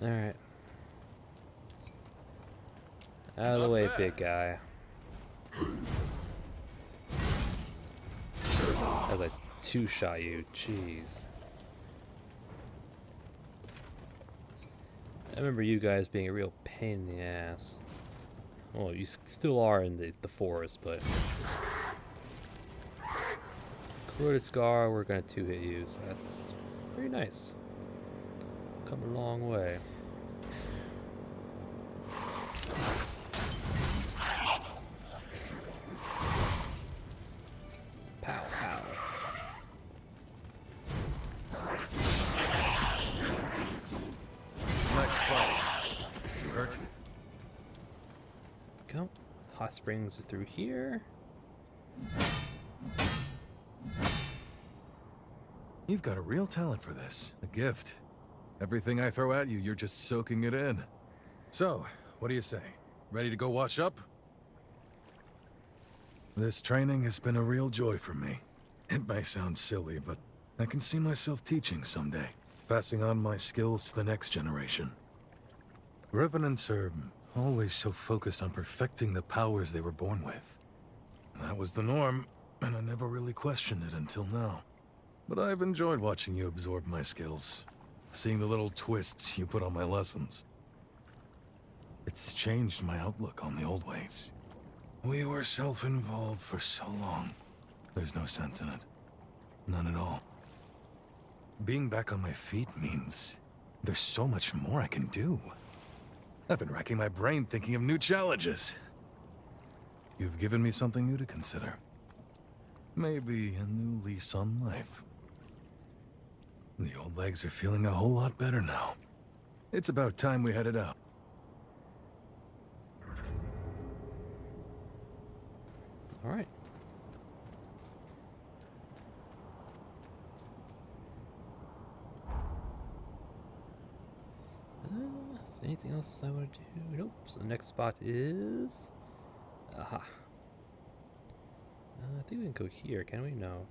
Alright. Out of the way, big guy. I like two-shot you, jeez. I remember you guys being a real pain in the ass. Well, you still are in the forest, but... Corroded Scar, we're gonna two-hit you, so that's pretty nice. Come a long way. Pow, pow. Nice we go. Hot springs through here. You've got a real talent for this. A gift. Everything I throw at you, you're just soaking it in. So, what do you say? Ready to go wash up? This training has been a real joy for me. It may sound silly, but I can see myself teaching someday. Passing on my skills to the next generation. Revenants are always so focused on perfecting the powers they were born with. That was the norm, and I never really questioned it until now. But I've enjoyed watching you absorb my skills. Seeing the little twists you put on my lessons. It's changed my outlook on the old ways. We were self-involved for so long. There's no sense in it. None at all. Being back on my feet means there's so much more I can do. I've been racking my brain thinking of new challenges. You've given me something new to consider. Maybe a new lease on life. The old legs are feeling a whole lot better now. It's about time we headed out. All right. Is there anything else I want to do? Nope. So the next spot is... Aha. I think we can go here, can we? No.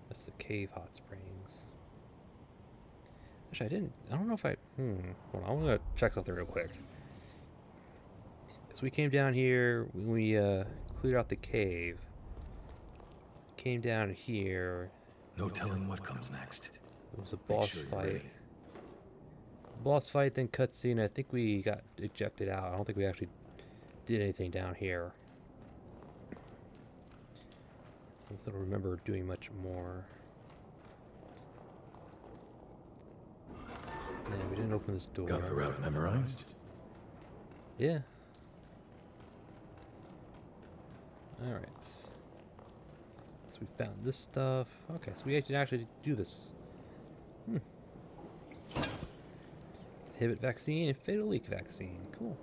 That's the cave hot springs. Actually, I don't know if I... Hold on, I'm gonna check something real quick. So we came down here, we cleared out the cave. Came down here. No telling what comes next. It was a boss fight. Boss fight, then cutscene. I think we got ejected out. I don't think we actually did anything down here. I don't remember doing much more. Yeah, we didn't open this door. Got the route memorized? Yeah. Alright. So we found this stuff. Okay, so we can actually do this. Inhibit vaccine and fatal leak vaccine. Cool.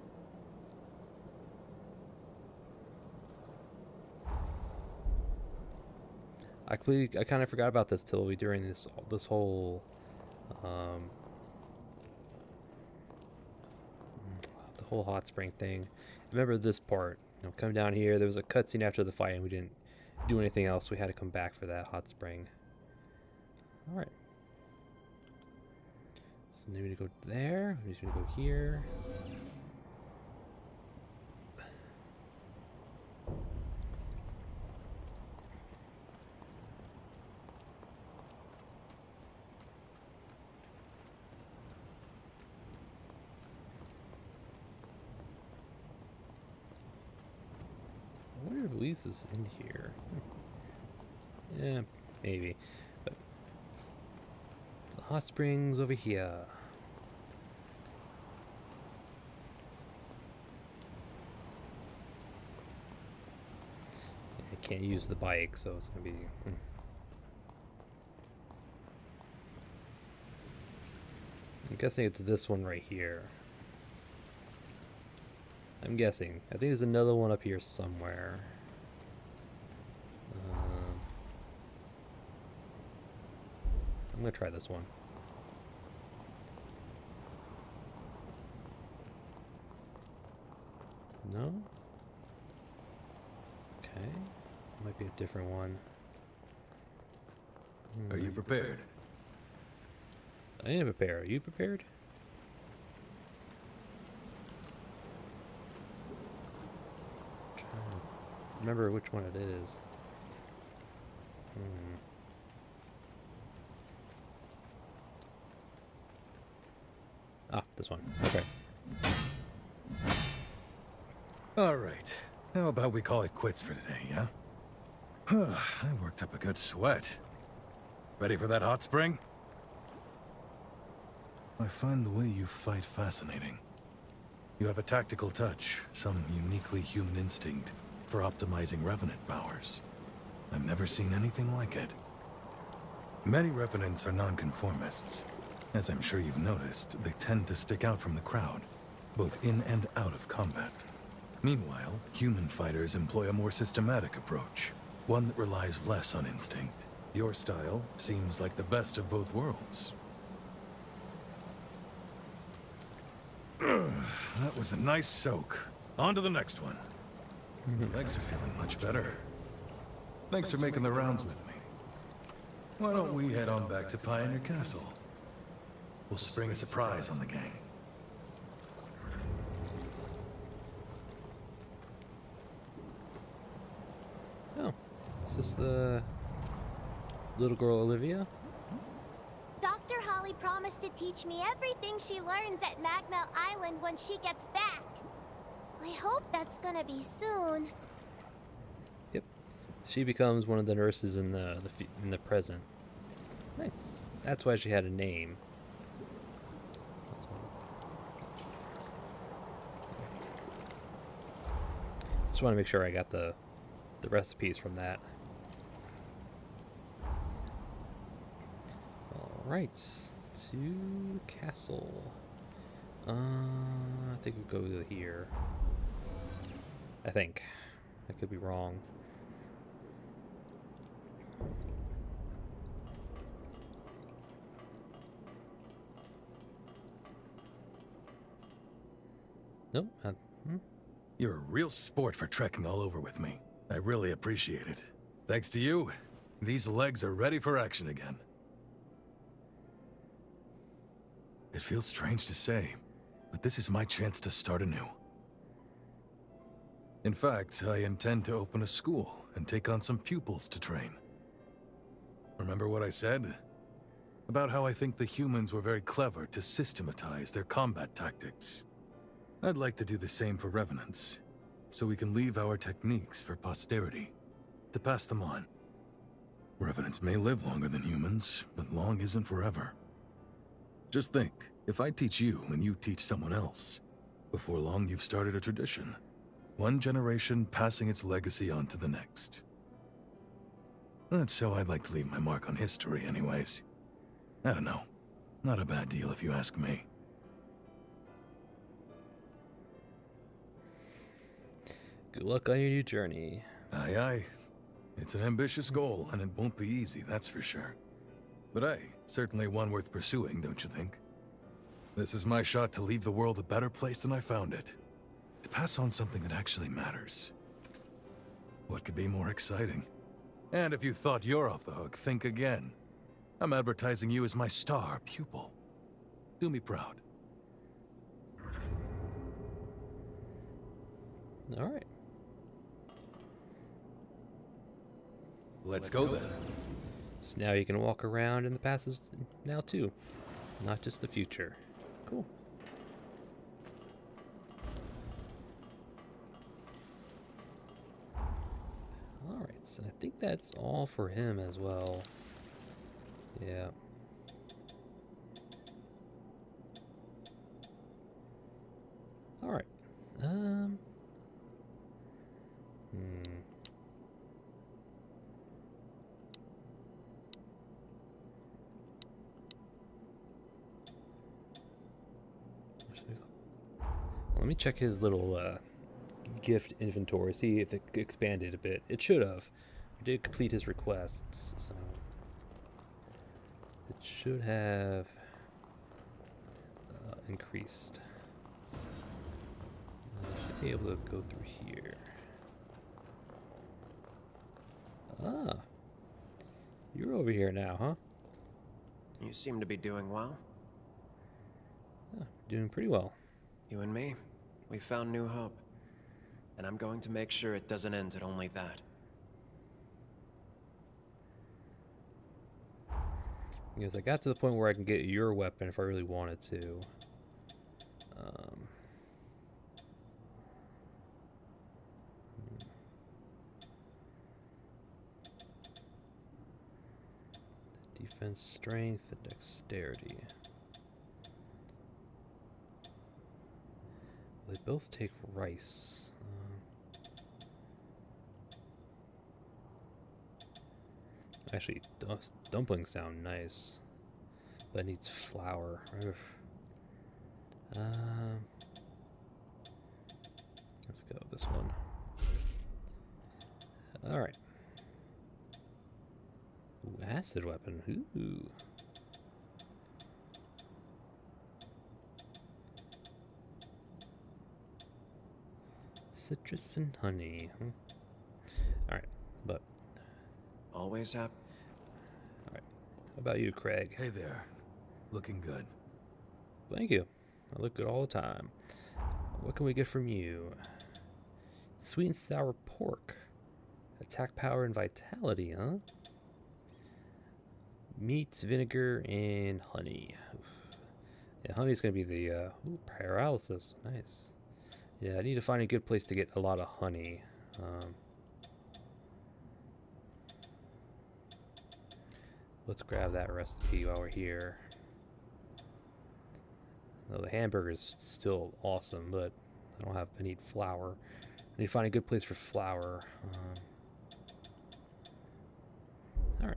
I kind of forgot about this till during this whole the whole hot spring thing. Remember this part? You know, come down here. There was a cutscene after the fight, and we didn't do anything else. We had to come back for that hot spring. All right. So now we need to go there. We just need to go here. I wonder if Lisa's in here. Yeah, maybe. But the hot springs over here. I can't use the bike, so it's gonna be. I'm guessing it's this one right here. I'm guessing. I think there's another one up here somewhere. I'm gonna try this one. No? Okay. Might be a different one. Are you prepared? I am prepared. Are you prepared? Remember which one it is. Ah, this one. Okay. All right. How about we call it quits for today, yeah? I worked up a good sweat. Ready for that hot spring? I find the way you fight fascinating. You have a tactical touch, some uniquely human instinct for optimizing Revenant powers. I've never seen anything like it. Many Revenants are nonconformists. As I'm sure you've noticed, they tend to stick out from the crowd, both in and out of combat. Meanwhile, human fighters employ a more systematic approach, one that relies less on instinct. Your style seems like the best of both worlds. That was a nice soak. On to the next one. My legs are feeling much better. Thanks for making the rounds with me. Why don't we head on back to Pioneer Castle? We'll spring a surprise on the gang. Oh, is this the little girl Olivia? Dr. Holly promised to teach me everything she learns at Magmell Island when she gets back. I hope that's gonna be soon. Yep. She becomes one of the nurses in the present. Nice. That's why she had a name. Just want to make sure I got the recipes from that. All right, to castle. I think we go to here. I think. I could be wrong. Nope. You're a real sport for trekking all over with me. I really appreciate it. Thanks to you, these legs are ready for action again. It feels strange to say, but this is my chance to start anew. In fact, I intend to open a school and take on some pupils to train. Remember what I said? About how I think the humans were very clever to systematize their combat tactics. I'd like to do the same for Revenants, so we can leave our techniques for posterity, to pass them on. Revenants may live longer than humans, but long isn't forever. Just think, if I teach you and you teach someone else, before long you've started a tradition. One generation passing its legacy on to the next. That's how I'd like to leave my mark on history anyways. I don't know. Not a bad deal if you ask me. Good luck on your new journey. Aye, aye. It's an ambitious goal, and it won't be easy, that's for sure. But hey, certainly one worth pursuing, don't you think? This is my shot to leave the world a better place than I found it. To pass on something that actually matters. What could be more exciting? And if you thought you're off the hook, think again. I'm advertising you as my star pupil. Do me proud. All right. Let's go then. So now you can walk around in the passes now too, not just the future. Cool. All right, so I think that's all for him as well. Yeah. All right. Let me check his little gift inventory, see if it expanded a bit. It should have. I did complete his requests, so it should have increased. I should be able to go through here. Ah, you're over here now, huh? You seem to be doing well. Yeah, doing pretty well. You and me, we found new hope. And I'm going to make sure it doesn't end at only that. Because I got to the point where I can get your weapon if I really wanted to. Defense, strength, and dexterity. They both take rice. Actually, dumplings sound nice, but it needs flour. Let's go with this one. All right. Ooh, acid weapon. Ooh. Citrus and honey. All right, but Always happy. all right. How about you, Craig? Hey there. Looking good. Thank you. I look good all the time. What can we get from you? Sweet and sour pork. Attack power and vitality, huh? Meat, vinegar, and honey. Oof. Yeah, honey's gonna be the paralysis. Nice. Yeah, I need to find a good place to get a lot of honey. Let's grab that recipe while we're here. No, the hamburger is still awesome, but I need flour. I need to find a good place for flour. Alright.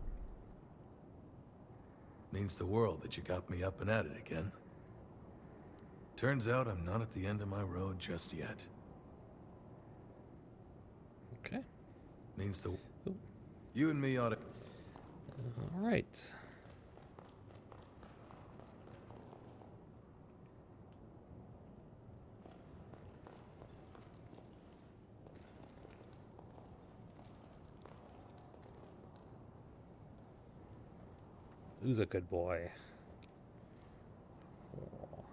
Means the world that you got me up and at it again. Turns out I'm not at the end of my road just yet. Okay. Means the... Ooh. You and me ought to... Alright. Who's a good boy? Oh.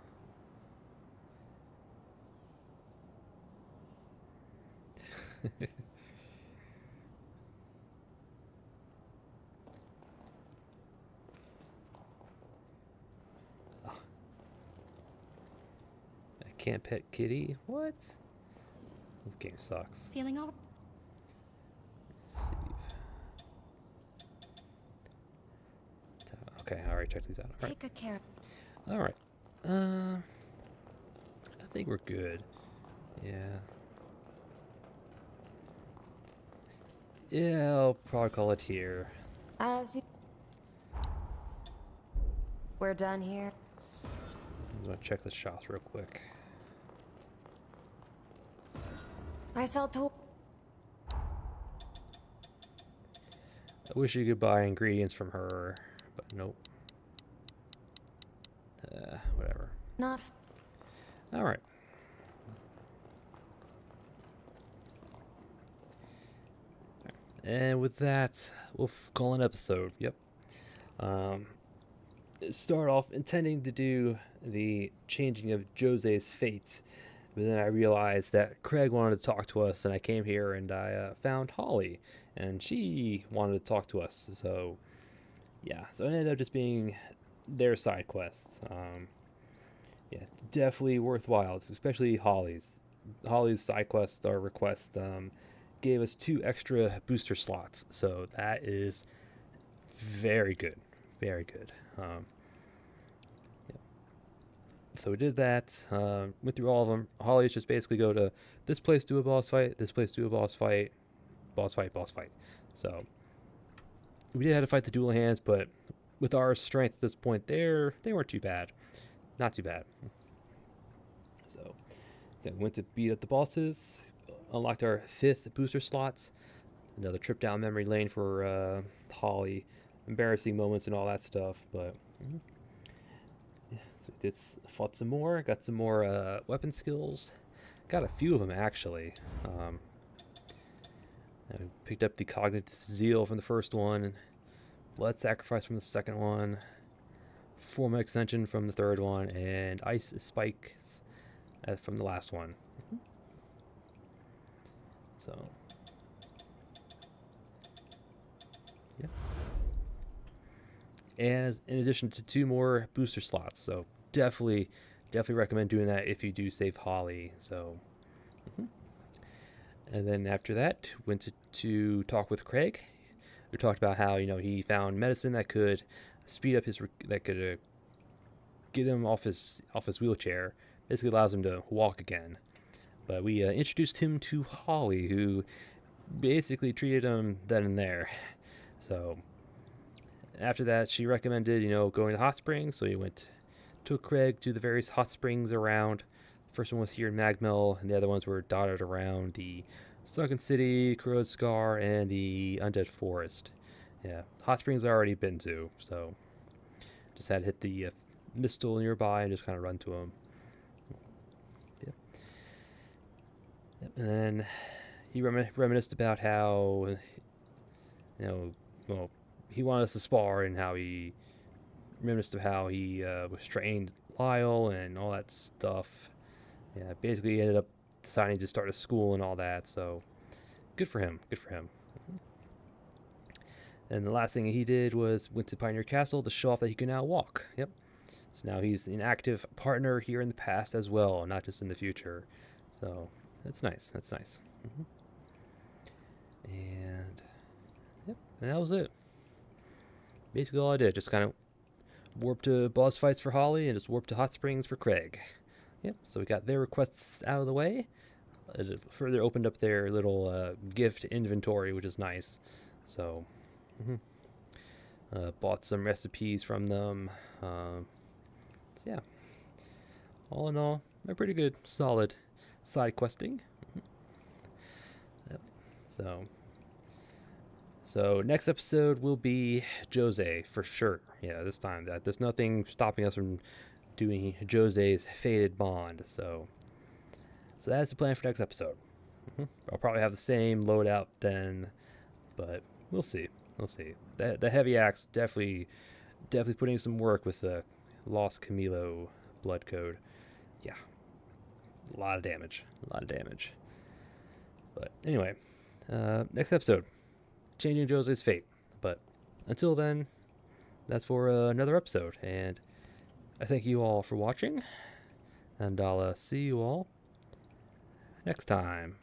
I can't pet kitty? What? This game sucks. Feeling all Save. Okay, alright, check these out. Alright. take good care. Alright. I think we're good. Yeah. Yeah, I'll probably call it here. As you... We're done here. I'm gonna check the shops real quick. I sell to... I wish you could buy ingredients from her, but nope. Whatever. Not... Alright. And with that, we'll call an episode. Yep. Start off intending to do the changing of Jose's fate, but then I realized that Craig wanted to talk to us, and I came here and I found Holly, and she wanted to talk to us. So, yeah. So it ended up just being their side quests. Yeah, definitely worthwhile, especially Holly's. Holly's side quest or request gave us 2 extra booster slots, so that is very good, very good. Yeah. So we did that, went through all of them. Holly's just basically go to this place, do a boss fight, this place, do a boss fight, boss fight, boss fight. So we did have to fight the dual hands, but with our strength at this point, they weren't too bad. Not too bad. So then went to beat up the bosses, unlocked our 5th booster slots, another trip down memory lane for Holly, embarrassing moments and all that stuff, but yeah, so we fought some more, got some more weapon skills, got a few of them actually. I picked up the cognitive zeal from the first one, blood sacrifice from the second one, form extension from the third one, and ice spikes from the last one. So, yeah. And in addition to 2 more booster slots, so definitely recommend doing that if you do save Holly. So, and then after that, went to talk with Craig. We talked about how he found medicine that could speed up get him off his wheelchair. Basically allows him to walk again. But we introduced him to Holly, who basically treated him then and there. So after that, she recommended, going to hot springs. So he took Craig to the various hot springs around. First one was here in Magmell, and the other ones were dotted around the Sunken City, Corroded Scar, and the Undead Forest. Yeah, Hot Springs I already been to, so just had to hit the Mistle nearby and just kind of run to them. Yep. And then he reminisced about how, well, he wanted us to spar, and how he reminisced of how he was trained Lyle and all that stuff. Yeah, basically he ended up deciding to start a school and all that, so good for him, good for him. And the last thing he did was went to Pioneer Castle to show off that he can now walk. Yep. So now he's an active partner here in the past as well, not just in the future. So that's nice, that's nice. And yep, and that was it. Basically all I did, just kind of warp to boss fights for Holly and just warp to Hot Springs for Craig. Yep, so we got their requests out of the way. It further opened up their little gift inventory, which is nice. So, bought some recipes from them. So yeah, all in all, a pretty good, solid side questing. Yep. So next episode will be Jose for sure. Yeah, this time there's nothing stopping us from doing Jose's Faded Bond. So that's the plan for next episode. I'll probably have the same loadout then, but we'll see. We'll see. The heavy axe definitely putting some work with the Lost Camilo blood code. Yeah, a lot of damage. But anyway, next episode, changing Jose's fate. But until then, that's for another episode, and I thank you all for watching, and I'll see you all next time.